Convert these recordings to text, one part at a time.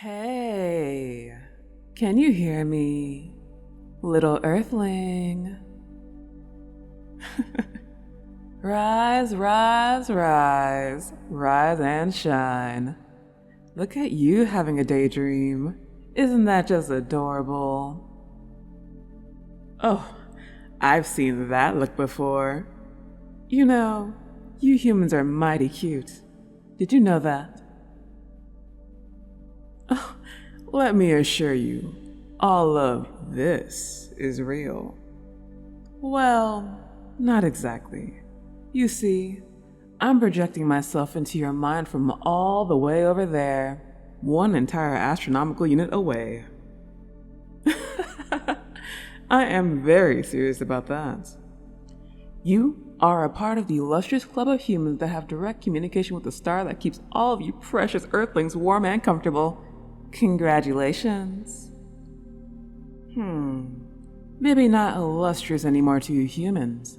Hey, can you hear me, little earthling? Rise, rise, rise, rise and shine. Look at you having a daydream. Isn't that just adorable? Oh, I've seen that look before. You know, you humans are mighty cute. Did you know that? Oh, let me assure you, all of this is real. Well, not exactly. You see, I'm projecting myself into your mind from all the way over there, one entire astronomical unit away. I am very serious about that. You are a part of the illustrious club of humans that have direct communication with the star that keeps all of you precious earthlings warm and comfortable. Congratulations. Maybe not illustrious anymore to you humans,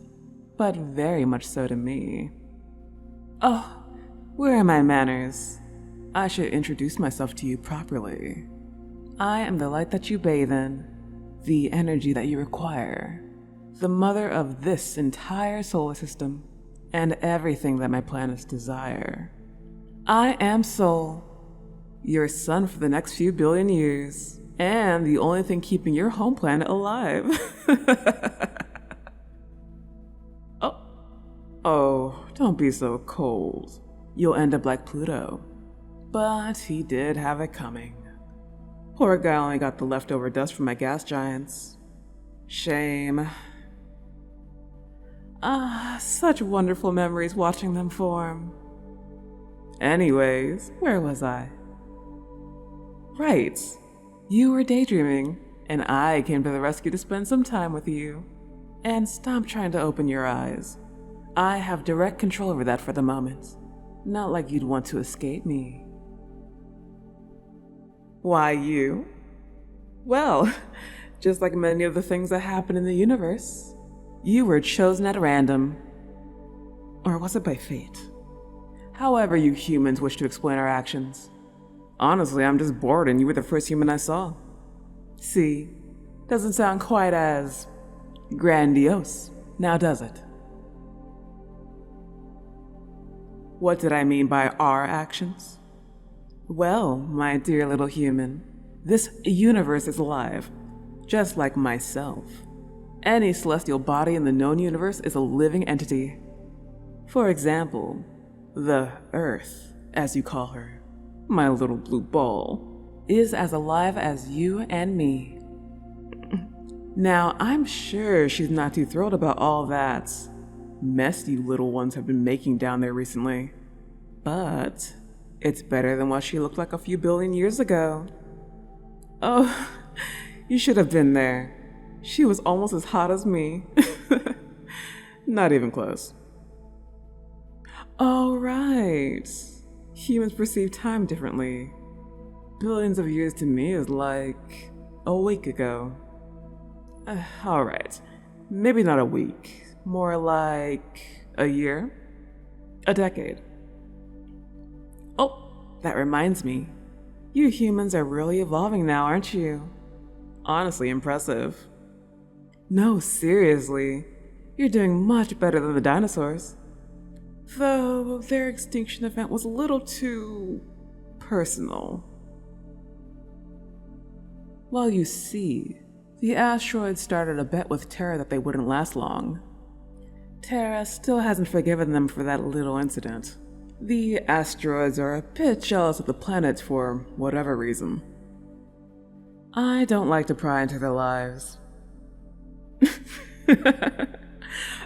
but very much so to me. Oh, where are my manners? I should introduce myself to you properly. I am the light that you bathe in, the energy that you require, the mother of this entire solar system, and everything that my planets desire. I am Sol, your sun for the next few billion years, and the only thing keeping your home planet alive. Oh, don't be so cold. You'll end up like Pluto. But he did have it coming. Poor guy only got the leftover dust from my gas giants. Shame. Such wonderful memories watching them form. Anyways, where was I? Right. You were daydreaming, and I came to the rescue to spend some time with you. And stop trying to open your eyes. I have direct control over that for the moment. Not like you'd want to escape me. Why you? Well, just like many of the things that happen in the universe, you were chosen at random. Or was it by fate? However you humans wish to explain our actions. Honestly, I'm just bored and you were the first human I saw. See, doesn't sound quite as grandiose, now does it? What did I mean by our actions? Well, my dear little human, this universe is alive, just like myself. Any celestial body in the known universe is a living entity. For example, the Earth, as you call her, my little blue ball, is as alive as you and me. Now, I'm sure she's not too thrilled about all that mess you little ones have been making down there recently. But it's better than what she looked like a few billion years ago. Oh, you should have been there. She was almost as hot as me. Not even close. Oh, right. Humans perceive time differently. Billions of years to me is like a week ago. All right, maybe not a week. More like a year? A decade? Oh, that reminds me. You humans are really evolving now, aren't you? Honestly impressive. No, seriously. You're doing much better than the dinosaurs. Though their extinction event was a little too personal. Well, you see, the asteroids started a bet with Terra that they wouldn't last long. Terra still hasn't forgiven them for that little incident. The asteroids are a bit jealous of the planets for whatever reason. I don't like to pry into their lives.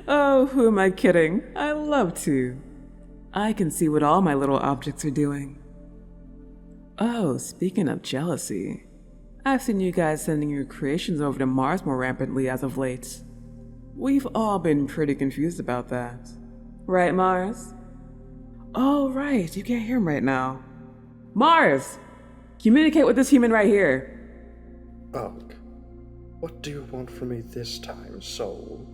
Oh, who am I kidding? I love to. I can see what all my little objects are doing. Oh, speaking of jealousy, I've seen you guys sending your creations over to Mars more rampantly as of late. We've all been pretty confused about that. Right, Mars? Oh, right, you can't hear him right now. Mars! Communicate with this human right here. Ugh. What do you want from me this time, Soul?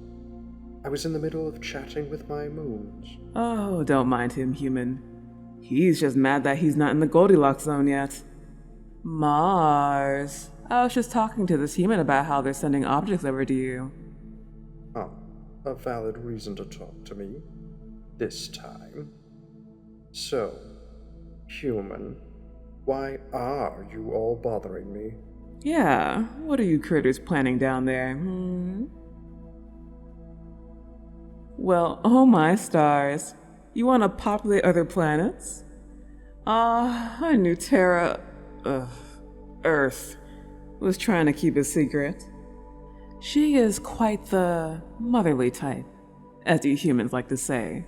I was in the middle of chatting with my moons. Oh, don't mind him, human. He's just mad that he's not in the Goldilocks zone yet. Mars. I was just talking to this human about how they're sending objects over to you. Ah, a valid reason to talk to me. This time. So, human, why are you all bothering me? Yeah, what are you critters planning down there, Well, oh my stars. You want to populate other planets? I knew Earth, was trying to keep a secret. She is quite the motherly type, as you humans like to say.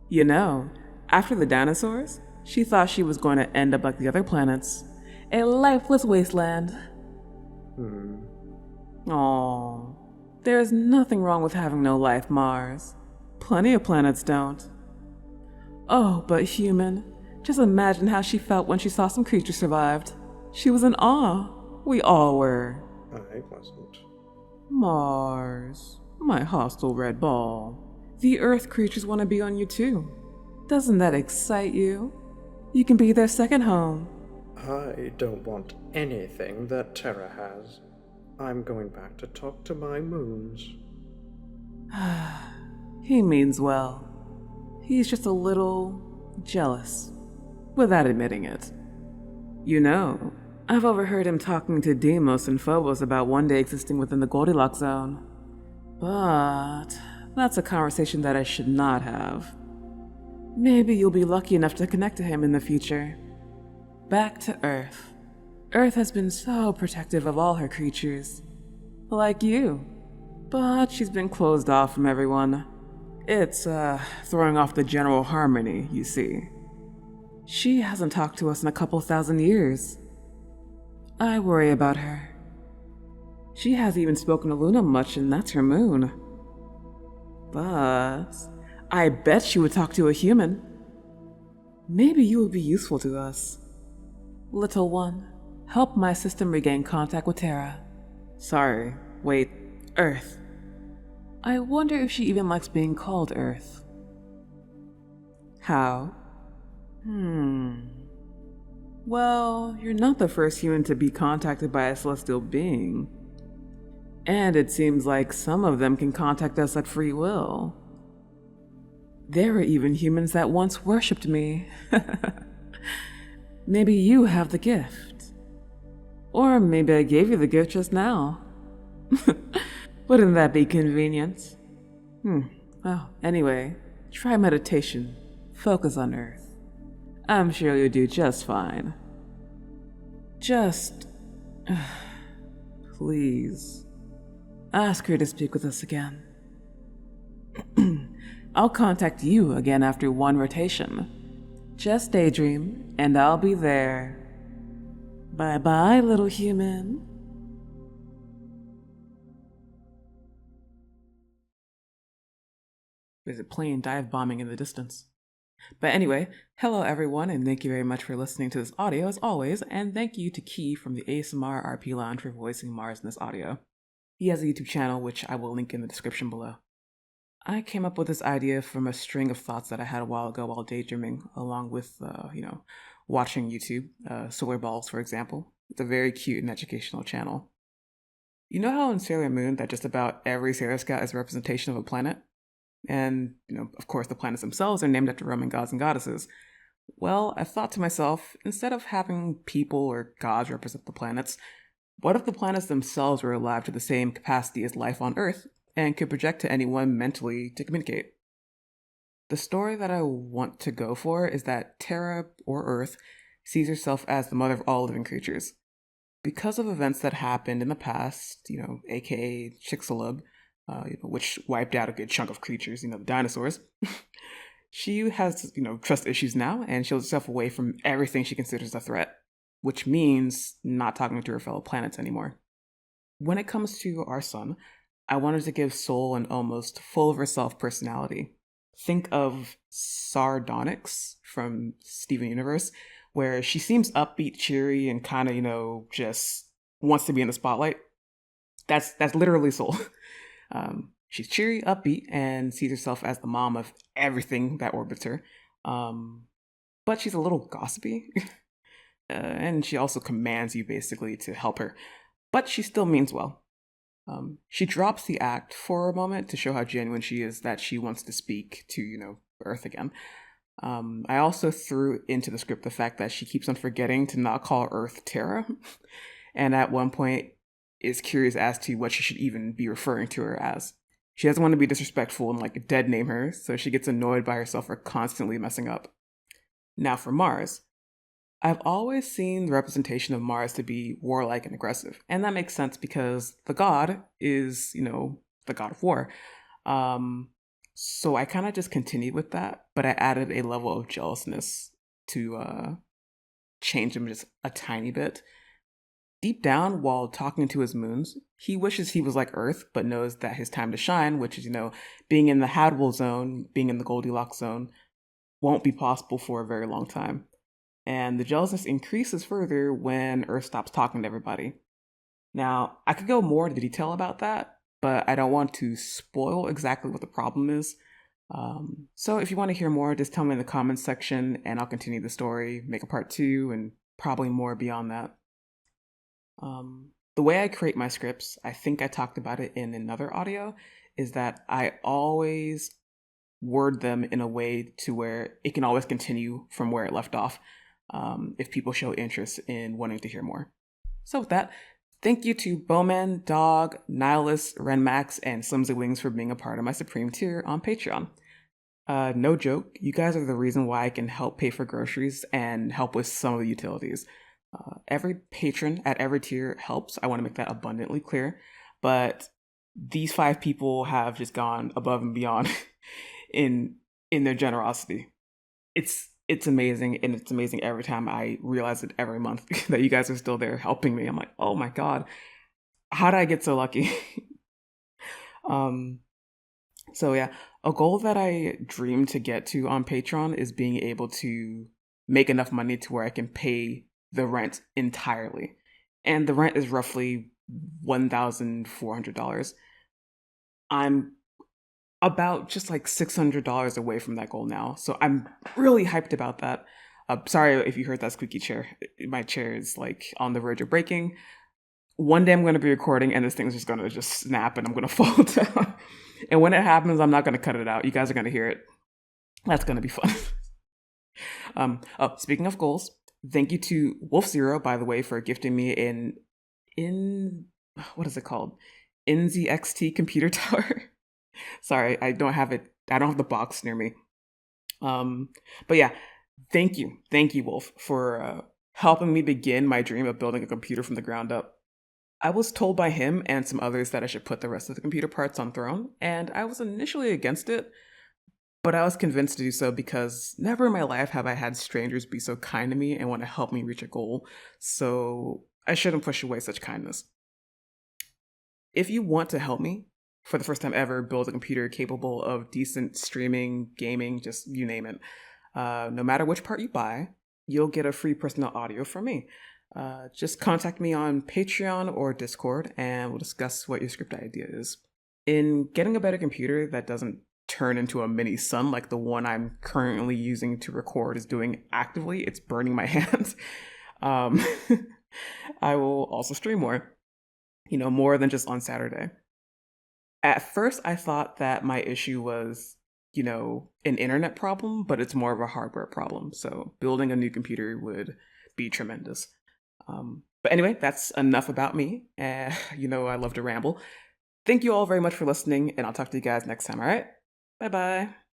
You know, after the dinosaurs, she thought she was going to end up like the other planets, a lifeless wasteland. Aww. There's nothing wrong with having no life, Mars. Plenty of planets don't. Oh, but human, just imagine how she felt when she saw some creature survived. She was in awe. We all were. I wasn't. Mars, my hostile red ball. The Earth creatures want to be on you too. Doesn't that excite you? You can be their second home. I don't want anything that Terra has. I'm going back to talk to my moons. He means well. He's just a little jealous, without admitting it. You know, I've overheard him talking to Deimos and Phobos about one day existing within the Goldilocks zone. But that's a conversation that I should not have. Maybe you'll be lucky enough to connect to him in the future. Back to Earth. Earth has been so protective of all her creatures. Like you. But she's been closed off from everyone. It's, throwing off the general harmony, you see. She hasn't talked to us in a couple thousand years. I worry about her. She hasn't even spoken to Luna much, and that's her moon. But I bet she would talk to a human. Maybe you would be useful to us. Little one, help my system regain contact with Terra. Sorry, wait, Earth. I wonder if she even likes being called Earth. How? Well, you're not the first human to be contacted by a celestial being. And it seems like some of them can contact us at free will. There were even humans that once worshipped me. Maybe you have the gift. Or maybe I gave you the gift just now. Wouldn't that be convenient? Well, anyway, try meditation. Focus on Earth. I'm sure you'll do just fine. Just... please. Ask her to speak with us again. I'll contact you again after one rotation. Just daydream, and I'll be there. Bye-bye, little human. There's a plane dive bombing in the distance. But anyway, hello everyone, and thank you very much for listening to this audio as always, and thank you to Key from the ASMR RP Lounge for voicing Mars in this audio. He has a YouTube channel, which I will link in the description below. I came up with this idea from a string of thoughts that I had a while ago while daydreaming, along with, watching YouTube, Solar Balls, for example. It's a very cute and educational channel. You know how in Sailor Moon that just about every Sailor Scout is a representation of a planet? And, of course, the planets themselves are named after Roman gods and goddesses. Well, I thought to myself, instead of having people or gods represent the planets, what if the planets themselves were alive to the same capacity as life on Earth and could project to anyone mentally to communicate? The story that I want to go for is that Terra, or Earth, sees herself as the mother of all living creatures. Because of events that happened in the past, aka Chicxulub, which wiped out a good chunk of creatures, the dinosaurs, she has, trust issues now and shields herself away from everything she considers a threat, which means not talking to her fellow planets anymore. When it comes to our sun, I wanted to give Soul an almost full of herself personality. Think of Sardonyx from Steven Universe, where she seems upbeat, cheery, and kind of, just wants to be in the spotlight. That's literally Soul. She's cheery, upbeat, and sees herself as the mom of everything that orbits her. But she's a little gossipy. and she also commands you basically to help her, but she still means well. She drops the act for a moment to show how genuine she is that she wants to speak to, Earth again. I also threw into the script the fact that she keeps on forgetting to not call Earth Terra, and at one point is curious as to what she should even be referring to her as. She doesn't want to be disrespectful and dead name her, so she gets annoyed by herself for constantly messing up. Now for Mars. I've always seen the representation of Mars to be warlike and aggressive, and that makes sense because the god is, the god of war. So I kind of just continued with that, but I added a level of jealousness to change him just a tiny bit. Deep down, while talking to his moons, he wishes he was like Earth, but knows that his time to shine, which is, being in the habitable zone, being in the Goldilocks zone, won't be possible for a very long time. And the jealousness increases further when Earth stops talking to everybody. Now, I could go more into detail about that, but I don't want to spoil exactly what the problem is. So if you want to hear more, just tell me in the comments section and I'll continue the story, make a part 2, and probably more beyond that. The way I create my scripts, I think I talked about it in another audio, is that I always word them in a way to where it can always continue from where it left off, if people show interest in wanting to hear more. So with that, thank you to Bowman, Dog, Nihilus, Renmax, and Slimsy Wings for being a part of my Supreme tier on Patreon. No joke, you guys are the reason why I can help pay for groceries and help with some of the utilities. Every patron at every tier helps. I want to make that abundantly clear. But these 5 people have just gone above and beyond in their generosity. It's amazing, and it's amazing every time I realize it every month that you guys are still there helping me. I'm like, oh my god, how did I get so lucky? So yeah, a goal that I dream to get to on Patreon is being able to make enough money to where I can pay the rent entirely. And the rent is roughly $1,400. I'm about just $600 away from that goal now. So I'm really hyped about that. Sorry if you heard that squeaky chair. My chair is on the verge of breaking. One day I'm going to be recording and this thing's just going to just snap and I'm going to fall down. And when it happens, I'm not going to cut it out. You guys are going to hear it. That's going to be fun. Speaking of goals, thank you to Wolf Zero, by the way, for gifting me what is it called? NZXT computer tower. Sorry, I don't have it. I don't have the box near me. But yeah, thank you, Wolf, for helping me begin my dream of building a computer from the ground up. I was told by him and some others that I should put the rest of the computer parts on Throne, and I was initially against it, but I was convinced to do so because never in my life have I had strangers be so kind to me and want to help me reach a goal, so I shouldn't push away such kindness. If you want to help me, for the first time ever, build a computer capable of decent streaming, gaming, just you name it, no matter which part you buy, you'll get a free personal audio from me. Just contact me on Patreon or Discord and we'll discuss what your script idea is. In getting a better computer that doesn't turn into a mini sun like the one I'm currently using to record is doing actively, it's burning my hands, I will also stream more, more than just on Saturday. At first, I thought that my issue was, an internet problem, but it's more of a hardware problem. So building a new computer would be tremendous. But anyway, that's enough about me. I love to ramble. Thank you all very much for listening, and I'll talk to you guys next time, all right? Bye-bye.